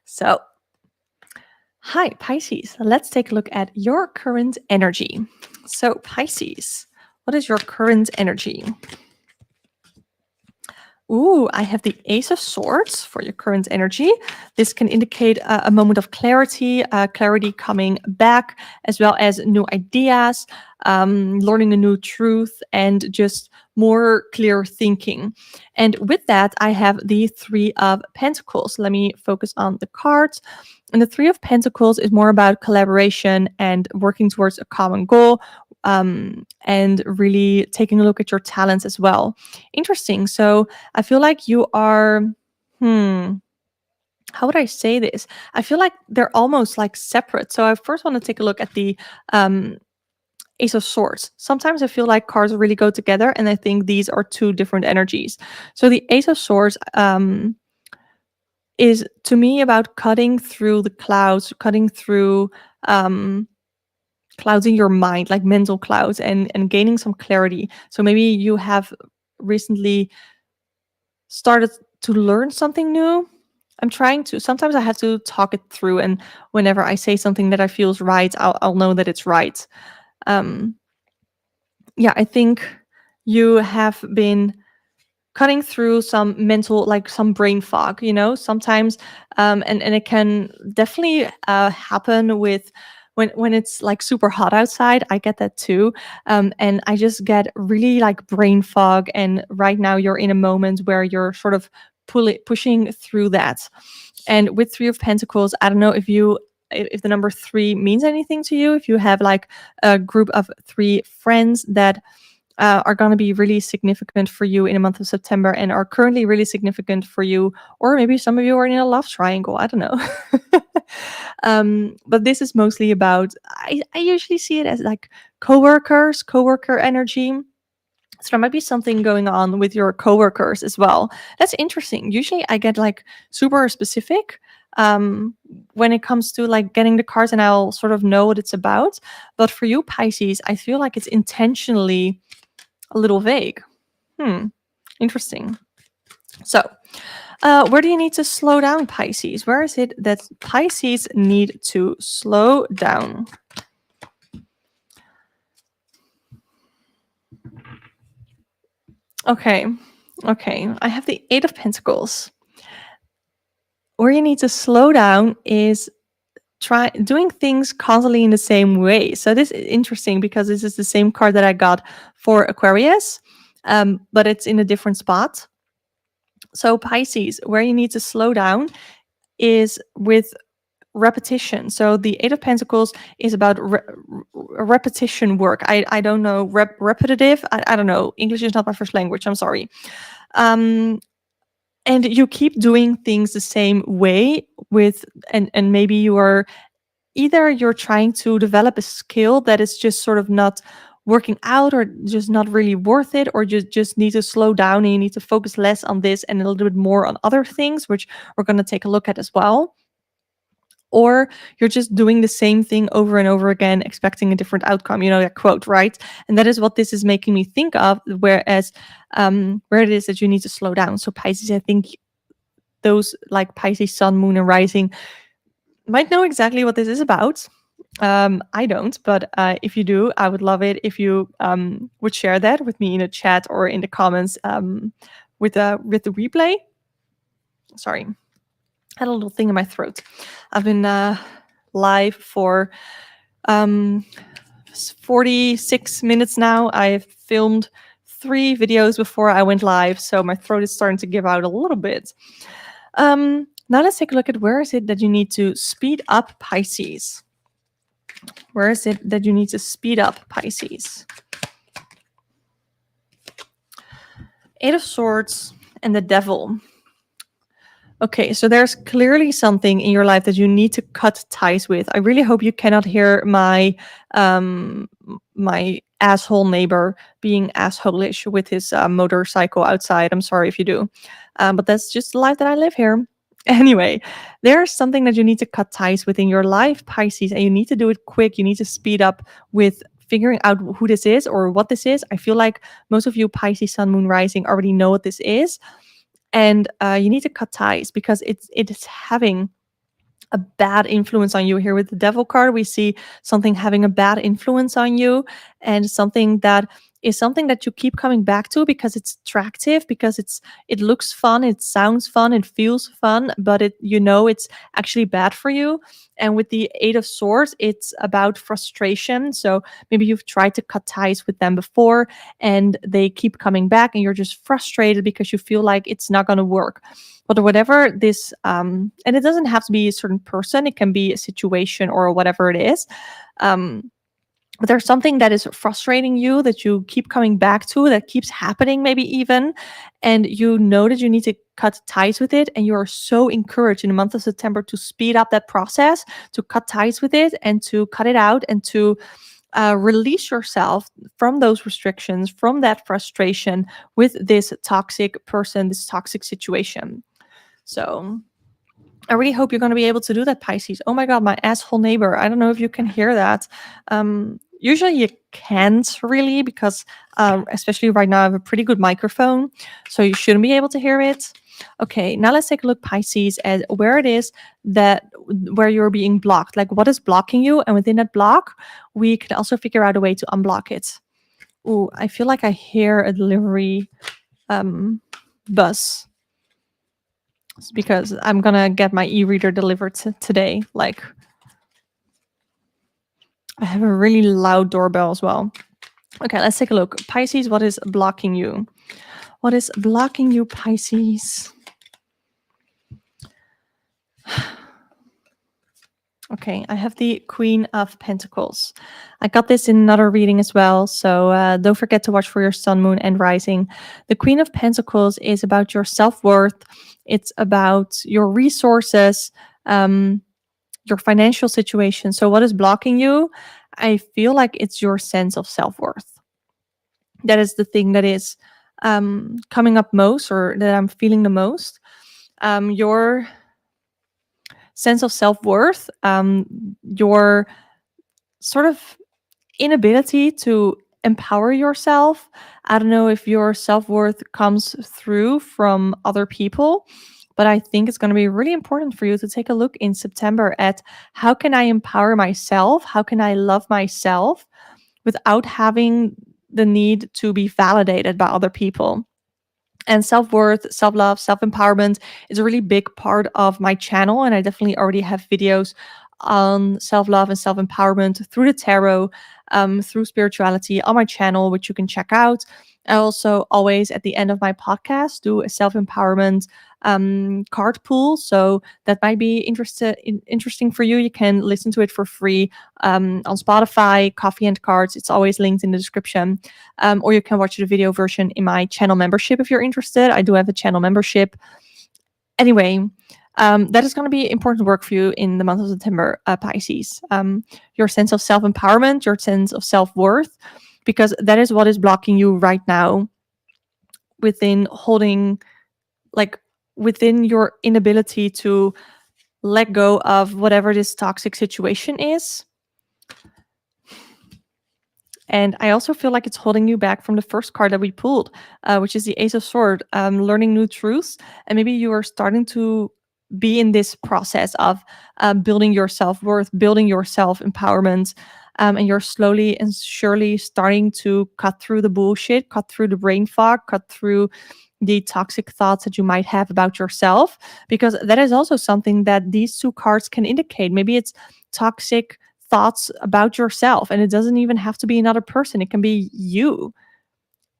So, hi, Pisces. Let's take a look at your current energy. So, Pisces, what is your current energy? Ooh, I have the Ace of Swords for your current energy. This can indicate a moment of clarity, clarity coming back, as well as new ideas, learning a new truth, and just more clear thinking. And with that, I have the Three of Pentacles. Let me focus on the cards. And the Three of Pentacles is more about collaboration and working towards a common goal, and really taking a look at your talents as well. Interesting. So I feel like you are, how would I say this? I feel like they're almost like separate. So I first want to take a look at the Ace of Swords. Sometimes I feel like cards really go together, and I think these are 2 different energies. So the Ace of Swords is to me about cutting through the clouds, cutting through clouds in your mind, like mental clouds, and gaining some clarity. So maybe you have recently started to learn something new. Sometimes I have to talk it through, and whenever I say something that I feels right, I'll know that it's right. Yeah, I think you have been cutting through some mental, like some brain fog, sometimes, and it can definitely happen with when it's like super hot outside. I get that too, and I just get really like brain fog, and right now you're in a moment where you're sort of pushing through that. And with Three of Pentacles, I don't know if the number 3 means anything to you, if you have like a group of 3 friends that are going to be really significant for you in the month of September and are currently really significant for you. Or maybe some of you are in a love triangle. I don't know. But this is mostly about, I usually see it as like coworker energy. So there might be something going on with your coworkers as well. That's interesting. Usually I get like super specific when it comes to like getting the cards, and I'll sort of know what it's about. But for you, Pisces, I feel like it's intentionally a little vague. Interesting. So where do you need to slow down, Pisces? Where is it that Pisces need to slow down? Okay. I have the Eight of Pentacles. Where you need to slow down is try doing things constantly in the same way. So this is interesting because this is the same card that I got for Aquarius, but it's in a different spot. So Pisces, where you need to slow down is with repetition. So the Eight of Pentacles is about repetition work. I don't know, repetitive. I don't know. English is not my first language. I'm sorry. And you keep doing things the same way with, and maybe you are either you're trying to develop a skill that is just sort of not working out or just not really worth it, or you just need to slow down and you need to focus less on this and a little bit more on other things, which we're going to take a look at as well. Or you're just doing the same thing over and over again, expecting a different outcome, you know, that quote, right? And that is what this is making me think of, whereas where it is that you need to slow down. So Pisces, I think those like Pisces, Sun, Moon, and Rising might know exactly what this is about. I don't, but if you do, I would love it if you would share that with me in a chat or in the comments with the replay. Sorry, I had a little thing in my throat. I've been live for 46 minutes now. I've filmed 3 videos before I went live, so my throat is starting to give out a little bit. Now let's take a look at where is it that you need to speed up, Pisces. Where is it that you need to speed up, Pisces? Eight of Swords and the Devil. Okay, so there's clearly something in your life that you need to cut ties with. I really hope you cannot hear my my asshole neighbor being asshole-ish with his motorcycle outside. I'm sorry if you do, but that's just the life that I live here. Anyway, there's something that you need to cut ties with in your life, Pisces, and you need to do it quick. You need to speed up with figuring out who this is or what this is. I feel like most of you Pisces, Sun, Moon, Rising already know what this is. And you need to cut ties because it is having a bad influence on you. Here with the Devil card, we see something having a bad influence on you, and something that is something that you keep coming back to because it's attractive, because it looks fun, it sounds fun, it feels fun, but it's actually bad for you. And with the Eight of Swords, it's about frustration. So maybe you've tried to cut ties with them before and they keep coming back and you're just frustrated because you feel like it's not going to work. But whatever this, and it doesn't have to be a certain person, it can be a situation or whatever it is. But there's something that is frustrating you that you keep coming back to, that keeps happening maybe even, and you know that you need to cut ties with it, and you are so encouraged in the month of September to speed up that process, to cut ties with it and to cut it out and to release yourself from those restrictions, from that frustration with this toxic person, this toxic situation. So I really hope you're going to be able to do that, Pisces. Oh my God, my asshole neighbor. I don't know if you can hear that. Usually you can't really because especially right now I have a pretty good microphone, so you shouldn't be able to hear it. Okay, now let's take a look, Pisces, at where it is where you're being blocked. Like what is blocking you? And within that block, we can also figure out a way to unblock it. Ooh, I feel like I hear a delivery bus. It's because I'm gonna get my e-reader delivered today. Like I have a really loud doorbell as well. Okay, let's take a look. Pisces, what is blocking you? What is blocking you, Pisces? Okay, I have the Queen of Pentacles. I got this in another reading as well, so don't forget to watch for your sun, moon, and rising. The Queen of Pentacles is about your self-worth. It's about your resources, your financial situation. So what is blocking you? I feel like it's your sense of self-worth. That is the thing that is coming up most, or that I'm feeling the most. Your sense of self-worth, your sort of inability to empower yourself. I don't know if your self-worth comes through from other people, but I think it's going to be really important for you to take a look in September at how can I empower myself? How can I love myself without having the need to be validated by other people? And self-worth, self-love, self-empowerment is a really big part of my channel, and I definitely already have videos on self-love and self-empowerment through the tarot, through spirituality on my channel, which you can check out. I also always at the end of my podcast do a self-empowerment card pool, so that might be interesting for you. You can listen to it for free on Spotify, Coffee and Cards. It's always linked in the description. Or you can watch the video version in my channel membership if you're interested. I do have a channel membership. Anyway, that is going to be important work for you in the month of September, Pisces. Your sense of self-empowerment, your sense of self-worth, because that is what is blocking you right now within holding, like, within your inability to let go of whatever this toxic situation is. And I also feel like it's holding you back from the first card that we pulled, which is the Ace of Swords, learning new truths. And maybe you are starting to be in this process of building your self-worth, building your self-empowerment, and you're slowly and surely starting to cut through the bullshit, cut through the brain fog, cut through the toxic thoughts that you might have about yourself, because that is also something that these two cards can indicate. Maybe it's toxic thoughts about yourself, and it doesn't even have to be another person. It can be you.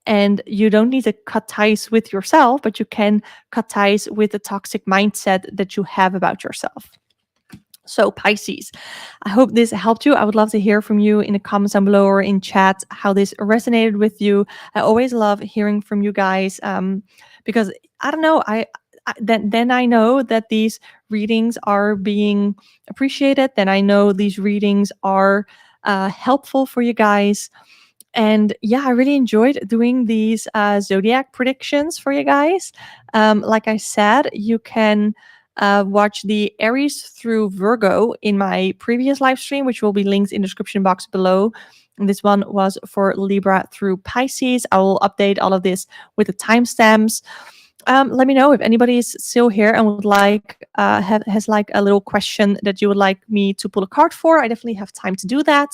And you don't need to cut ties with yourself, but you can cut ties with the toxic mindset that you have about yourself. So Pisces, I hope this helped you. I would love to hear from you in the comments down below or in chat how this resonated with you. I always love hearing from you guys, because I don't know, then I know that these readings are being appreciated. Then I know these readings are helpful for you guys. And yeah, I really enjoyed doing these zodiac predictions for you guys. Like I said, you can watch the Aries through Virgo in my previous live stream, which will be linked in the description box below. And this one was for Libra through Pisces. I will update all of this with the timestamps. Let me know if anybody is still here and would like has like a little question that you would like me to pull a card for. I definitely have time to do that.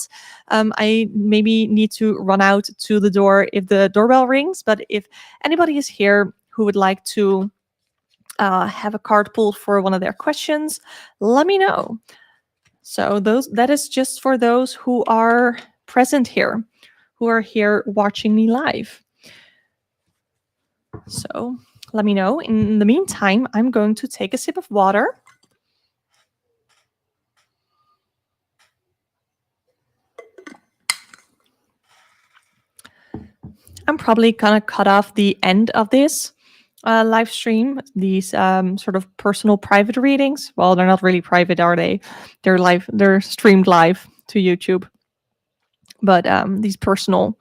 I maybe need to run out to the door if the doorbell rings, but if anybody is here who would like to have a card pulled for one of their questions, let me know. So that is just for those who are present here, who are here watching me live. So let me know. In the meantime, I'm going to take a sip of water. I'm probably gonna cut off the end of this live stream, these sort of personal private readings. Well, they're not really private, are they? They're live, they're streamed live to YouTube. But these personal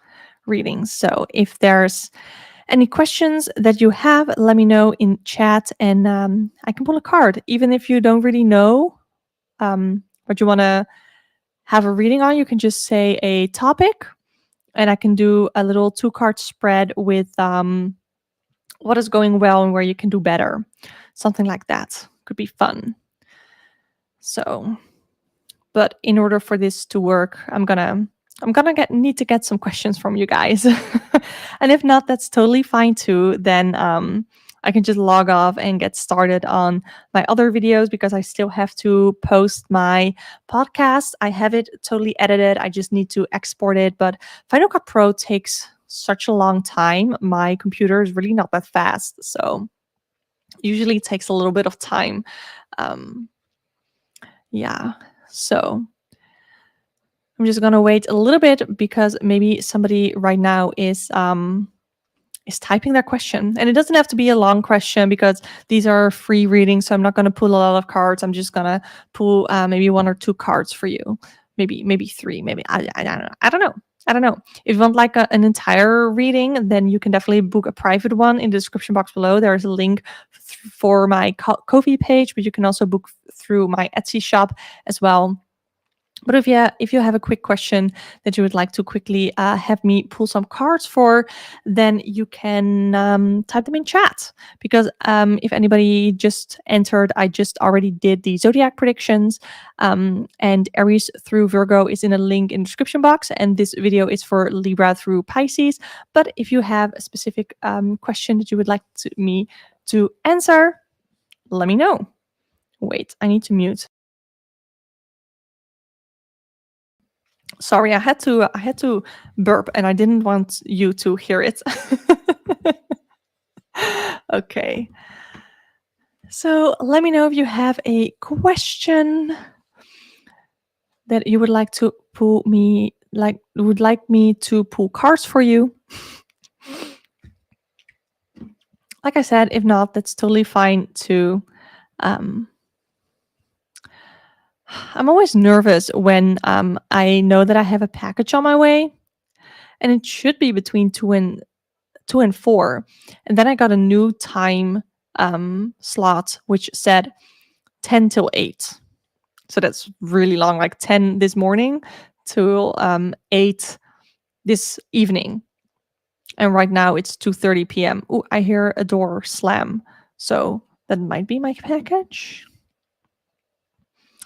readings. So if there's any questions that you have, let me know in chat, and I can pull a card. Even if you don't really know what you want to have a reading on, you can just say a topic, and I can do a little 2-card spread with what is going well and where you can do better. Something like that could be fun. So, but in order for this to work, I'm gonna need to get some questions from you guys. And if not, that's totally fine too. Then I can just log off and get started on my other videos, because I still have to post my podcast. I have it totally edited. I just need to export it. But Final Cut Pro takes such a long time. My computer is really not that fast. So usually it takes a little bit of time. Yeah. So I'm just gonna wait a little bit because maybe somebody right now is typing their question. And it doesn't have to be a long question because these are free readings. So I'm not gonna pull a lot of cards. I'm just gonna pull maybe 1 or 2 cards for you. Maybe 3, maybe I don't know. I don't know. If you want like an entire reading, then you can definitely book a private one in the description box below. There's a link for my Ko-fi page, but you can also book through my Etsy shop as well. But if you have a quick question that you would like to quickly have me pull some cards for, then you can type them in chat. Because if anybody just entered, I just already did the zodiac predictions. And Aries through Virgo is in a link in the description box. And this video is for Libra through Pisces. But if you have a specific question that you would like me to answer, let me know. Wait, I need to mute. Sorry, I had to burp and I didn't want you to hear it. Okay. So let me know if you have a question that you would like to pull me, would like me to pull cards for you. Like I said, if not, that's totally fine too. I'm always nervous when I know that I have a package on my way, and it should be between 2 and 4. And then I got a new time slot which said 10 till 8. So that's really long, like 10 this morning till 8 this evening. And right now it's 2:30 p.m. Oh, I hear a door slam. So that might be my package.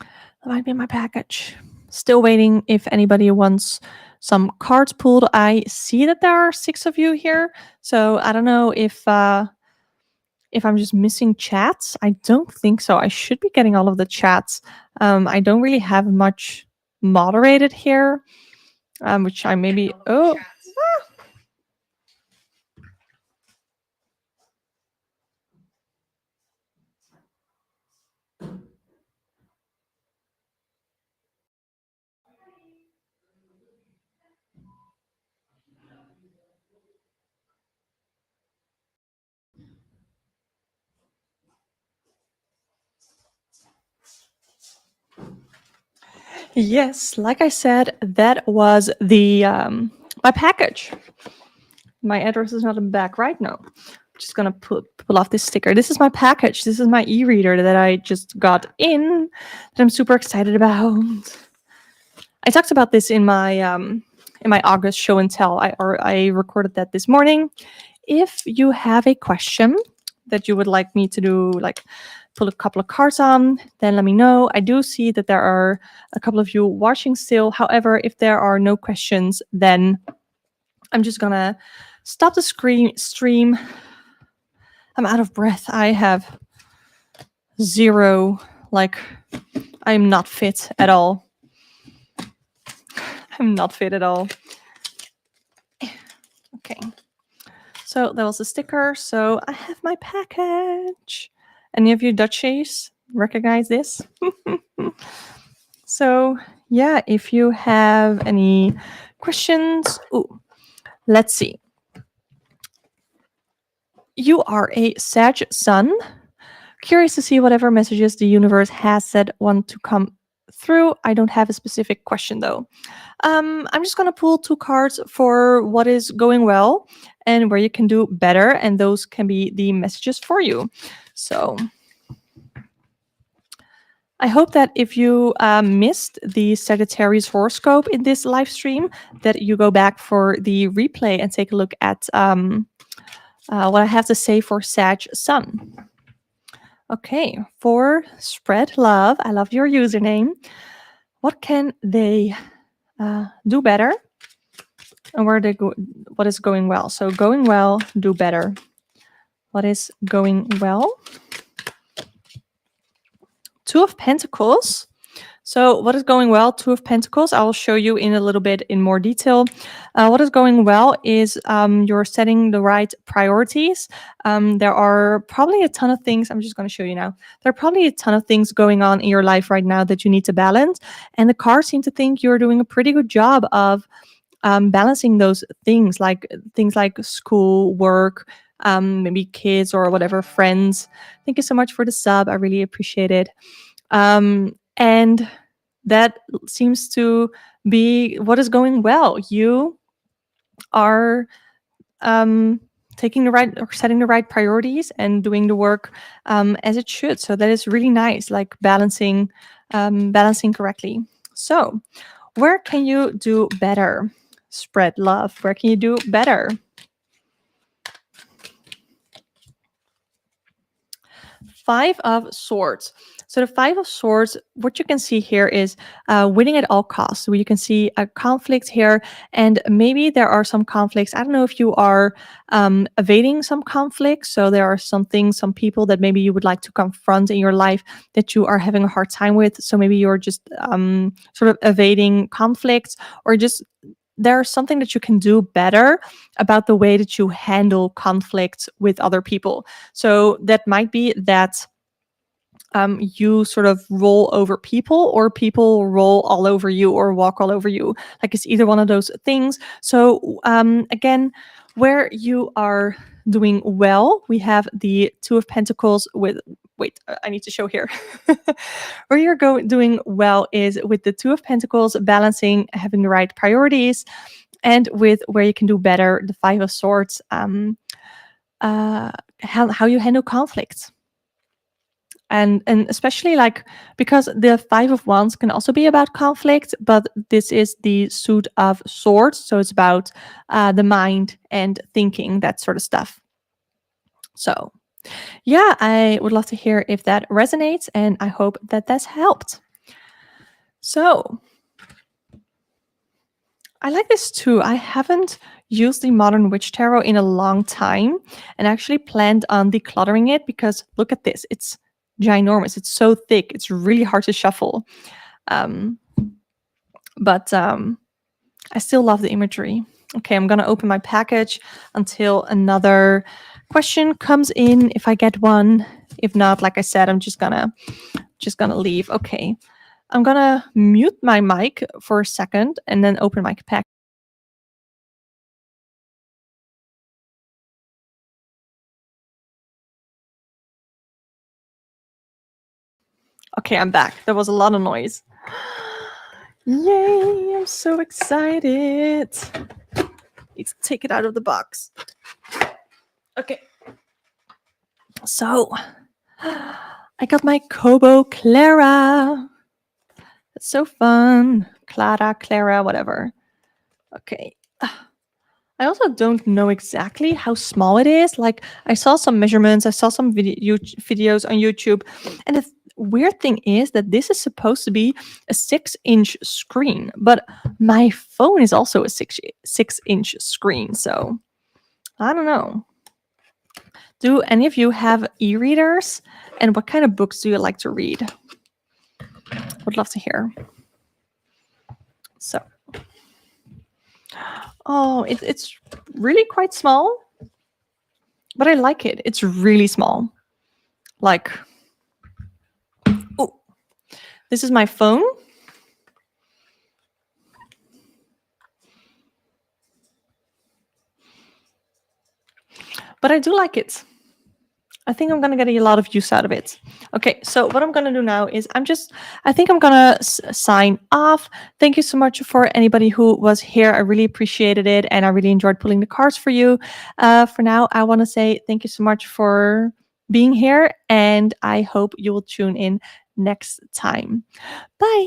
That might be my package. Still waiting if anybody wants some cards pulled. I see that there are 6 of you here. So I don't know if I'm just missing chats. I don't think so. I should be getting all of the chats. I don't really have much moderated here, which I maybe... Oh, yes, like I said, that was the my package. My address is not in the back right now. Just gonna pull off this sticker. This is my package. This is my e-reader that I just got in that I'm super excited about. I talked about this in my August show and tell. I recorded that this morning. If you have a question that you would like me to do, like pull a couple of cards on, then let me know. I do see that there are a couple of you watching still. However, if there are no questions, then I'm just gonna stop the stream. I'm out of breath. I have 0, like, I'm not fit at all. I'm not fit at all. Okay. So that was a sticker. So I have my package. Any of you Dutchies recognize this? So yeah, if you have any questions, let's see. You are a Sag Sun. Curious to see whatever messages the universe has said want to come through. I don't have a specific question though. I'm just gonna pull 2 cards for what is going well and where you can do better, and those can be the messages for you. So I hope that if you missed the Sagittarius horoscope in this live stream, that you go back for the replay and take a look at what I have to say for Sag Sun. Okay, for Spread Love, I love your username. What can they do better? And where they go, what is going well? So going well, do better. What is going well? 2 of Pentacles. So what is going well? Two of Pentacles. I will show you in a little bit in more detail. What is going well is you're setting the right priorities. There are probably a ton of things. I'm just going to show you now. There are probably a ton of things going on in your life right now that you need to balance. And the cards seem to think you're doing a pretty good job of balancing those things like school, work, maybe kids or whatever, friends. Thank you so much for the sub. I really appreciate it. And that seems to be what is going well. You are taking the right or setting the right priorities and doing the work as it should. So that is really nice, like balancing correctly. So where can you do better? Spread love. Where can you do better? Five of Swords. So the Five of Swords, what you can see here is winning at all costs. So you can see a conflict here, and maybe there are some conflicts. I don't know if you are evading some conflicts. So there are some things, some people that maybe you would like to confront in your life that you are having a hard time with. So maybe you're just sort of evading conflicts, or just there's something that you can do better about the way that you handle conflicts with other people. So that might be that you sort of roll over people, or people roll all over you or walk all over you. Like it's either one of those things. So again, where you are doing well, we have the Two of Pentacles with, wait, I need to show here. Where you're doing well is with the Two of Pentacles, balancing, having the right priorities, and with where you can do better, the Five of Swords, how you handle conflicts. And especially like, because the Five of Wands can also be about conflict, but this is the suit of swords, so it's about the mind and thinking, that sort of stuff. So yeah, I would love to hear if that resonates, and I hope that that's helped. So I like this too. I haven't used the Modern Witch Tarot in a long time, and actually planned on decluttering it, because look at this. It's ginormous. It's so thick. It's really hard to shuffle. But I still love the imagery. Okay, I'm gonna open my package until another question comes in, if I get one. If not, like I said, I'm just gonna leave. Okay, I'm gonna mute my mic for a second and then open my pack. Okay, I'm back. There was a lot of noise. Yay, I'm so excited. Let's take it out of the box. Okay. So, I got my Kobo Clara. That's so fun. Clara, whatever. Okay. I also don't know exactly how small it is. Like, I saw some measurements, I saw some videos on YouTube, and the weird thing is that this is supposed to be a 6-inch screen, but my phone is also a 6-inch screen, so I don't know. Do any of you have e-readers? And what kind of books do you like to read? Would love to hear. So, oh, it's really quite small, but I like it. It's really small. Like, oh, this is my phone. But I do like it. I think I'm going to get a lot of use out of it. Okay, so what I'm going to do now is I think I'm going to sign off. Thank you so much for anybody who was here. I really appreciated it, and I really enjoyed pulling the cards for you. For now, I want to say thank you so much for being here, and I hope you will tune in next time. Bye.